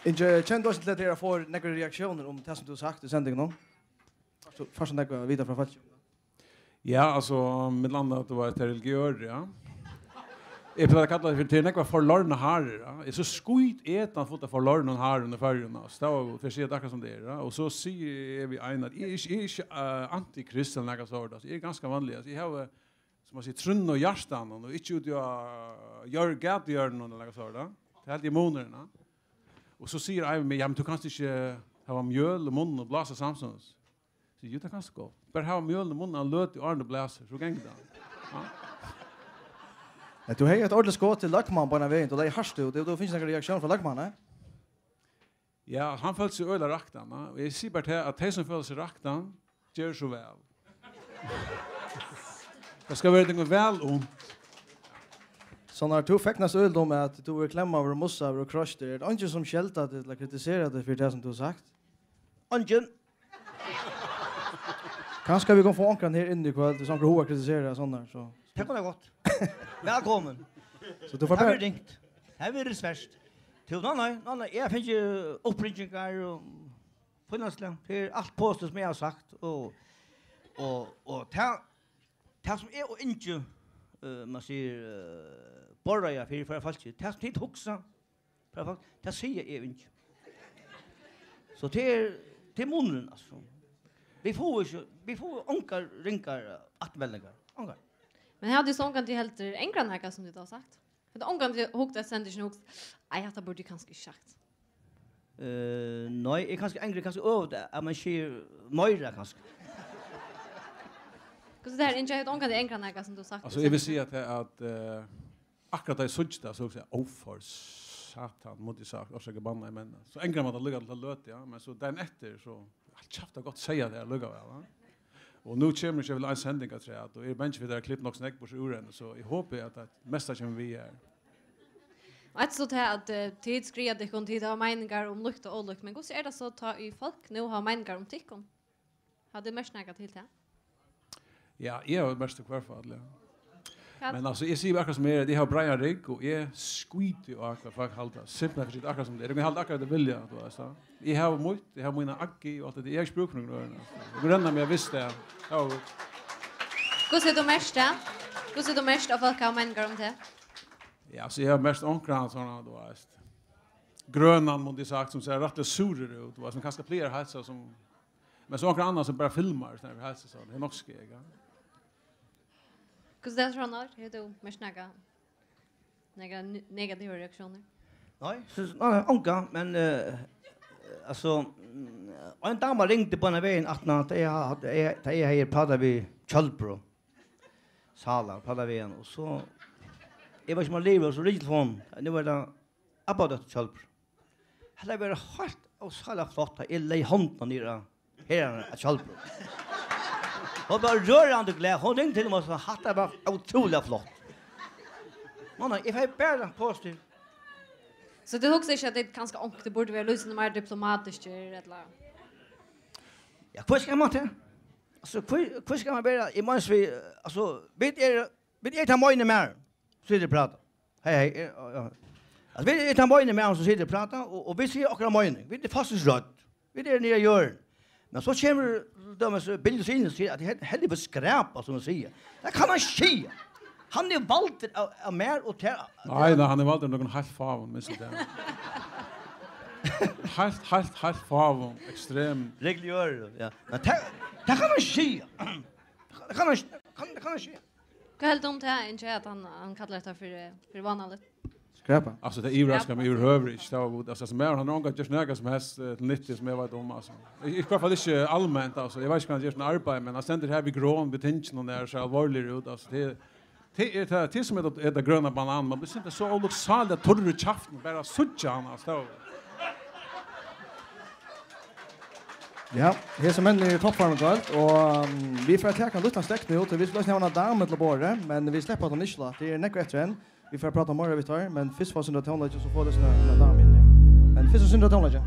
Inte kände oss till att det får några reaktioner om det som du sagt i sändningen. Så först några vidare från folk. Ja, alltså med landet att det var ett religiöst, ja. Jag vill kalla det för till några förlorna herrar. Är så skit etan fått förlorna herrar under färgerna. Stå för sig det som det är. Och så ser vi en att är antikristen några sådär. Det är ganska vanligt. Jag har som man säger trunn och hjärtan och inte ut jag gör gatgörn och några sådär. Det är helt i månaderna. Och så säger jag mig, ja men du kan inte ha mjöl och mun och blåsa samtidigt. Så ju det kan gå. Bara ha mjöl och mun och löt i arn och blåser så gäng det. Ja. Du har ett ordentligt skott till Lackman på den vägen och det är harst och då finns det en reaktion från Lackman, nej? Ja, han föll sig öla raktan, och jag ser bara till att de som föll sig raktan gör så väl. Det ska vara något väl ont. Så när du fäcknas öl om att du vill klämma över mossa och crush det, är det inte som skälta till att kritisera det för det som du har sagt? Ungen. Kanske vi kan få ankran här inne ikväll till saker hoa kritisera sådana så. Det kan det gott. Välkommen. Så du får Här bara är ringt. Här är det svärst. Nej, jag finns ju uppringingar och finansland. Det är allt påstås som jag har sagt och det som är och inte man säger borra jag för falskt. Det som inte huxa. Det säger jag inte. Så det är munnen alltså. Vi får onkar rinkar attvällningar. Onkar. Men hade ju sångan till helt enkla näka som du har sagt. För det ångan till hukta sändningen hukta. Nej, jag borde kanske sagt. Nej, jag kanske ängre kanske över att man ser möjra kanske. Because det här inte ett ångan till enkla näka som du har sagt. Alltså jag vill säga att akkurat det sådär så säger jag för satan mot det sagt och så banna i män. Så ängrar man att lugga till löt ja, men så den efter så allt chafta gott säga det lugga väl va. Och nu kommer jag väl en sändning att säga att och är bench för det klipp nog snäck på uren så jag hoppas att det mesta kommer vi är. Att så att tid skriver det kon tid har meningar om lukt och lukt men hur är det så ta i folk nu har meningar om tickon. Hade mest snackat till det. Ja, jag har mest kvar för alla. Men alltså jag ser akkurat som är det har Brian Rigg och är skit och akkurat för halta simpelt för det akkurat som det. Det kan hålla akkurat det vilja då så. Jag har mycket, jag har mina aggi och allt det jag språk nog då. Jag grannar mig visst det. Ja. Hur ser du mest där? Hur ser du mest av folk har meningar om det? Ja, så jag har mest onkran såna då är grönan mot det sagt som ser rätt surare ut och som kanske fler hälsa som men så onkran annars som bara filmar så när hälsa så det är nog skega. Hur det tror du du mest snacka? Negativa reaktioner. Nej, onka men alltså en dam ringde på en väg att när jag här pratar vi Kjellbro. Sala pratar vi igen och så jag var som att leva så riktigt från. Det var det about Kjellbro. Det var helt och så flott att illa i handen nere här att Kjellbro. Och bara rörande glad. Hon ringde till mig och sa att det var otroligt flott. Mamma, if I bara positiv. Så det hugger sig att det kanske det borde vara lösningen mer diplomatiskt eller. Ja, hur ska man det? Alltså hur ska man bara i mans vi alltså vet är ta mig mer. Så det prata. Hej. Alltså vet är ta mig mer så sitter prata och vi ser akkurat mening. Vi är fast rött. Vi är nere gör. Men så kommer de så bilder in och säger att det helvete skräpa som de säger. Det kan man ske. Han är valt av mer och ter. Nej, han är valt någon halv favon med det. Halv favon extrem religiös ja. Men det kan man ske. Det kan man ske. Vad helt om det här inte att han kallar det för vanligt. Skräpa. Alltså det överraskar mig överhuvudtaget. Det var alltså som han har gått just några som helst till nyttigt som jag vet om alltså. I alla fall inte allmänt alltså. Jag vet inte kan göra en arbete men han ständer här vid grån betingelsen och där så allvarligt ut alltså det är som det gröna banan man blir inte så olycksaligt torr chaften bara sucha han alltså. Ja, här som ändå är toppform och allt och vi får ta kan luta stäck nu och vi skulle ha en dam till bordet men vi släpper den inte det är näck rätt igen. Vi får prata mer om det men först var så det tonläge så får det såna dam in. Men först så synd det tonläge.